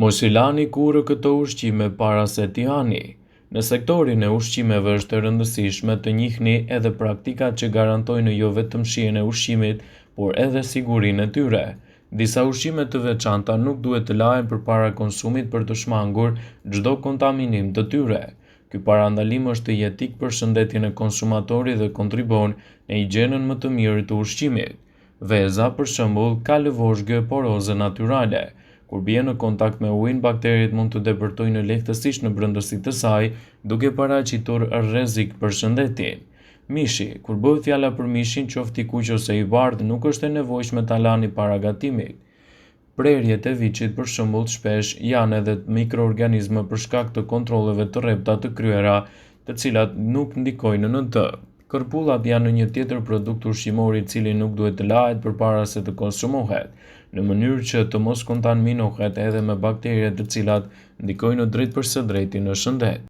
Mos i lani kurrë këto ushqime para se t'i hani. Në sektorin e ushqimeve është e rëndësishme të njihni edhe praktikat që garantojnë jo vetëm shijen e ushqimit, por edhe sigurinë e tyre. Disa ushqime të veçanta nuk duhet të lahen përpara konsumit për të shmangur çdo kontaminim të tyre. Ky parandalim është jetik për shëndetjen e konsumatorit dhe kontribon në higjienën më të mirë të ushqimit. Veza, për shembull, ka lëvozhgje poroze natyrale. Kur bien në kontakt me ujin, bakteriet mund të depërtojnë lehtësisht në brendësitë të saj, duke paraqitur rrezik për shëndetin. Mishi, kur bëhet fjala për mishin, qoftë i kuq ose i bardhë, nuk është e nevojshme ta lani para gatimit. Prerjet e viçit, për shembull, shpesh janë edhe mikroorganizma për shkak të kontrolleve të rrepta të kryera, të cilat nuk ndikojnë në të. Kërpullat janë një tjetër produkt ushqimor i cili nuk duhet të lahet përpara se të konsumohet, në mënyrë që të mos kontaminohet edhe me bakterie të cilat ndikojnë drejt për së drejti në shëndet.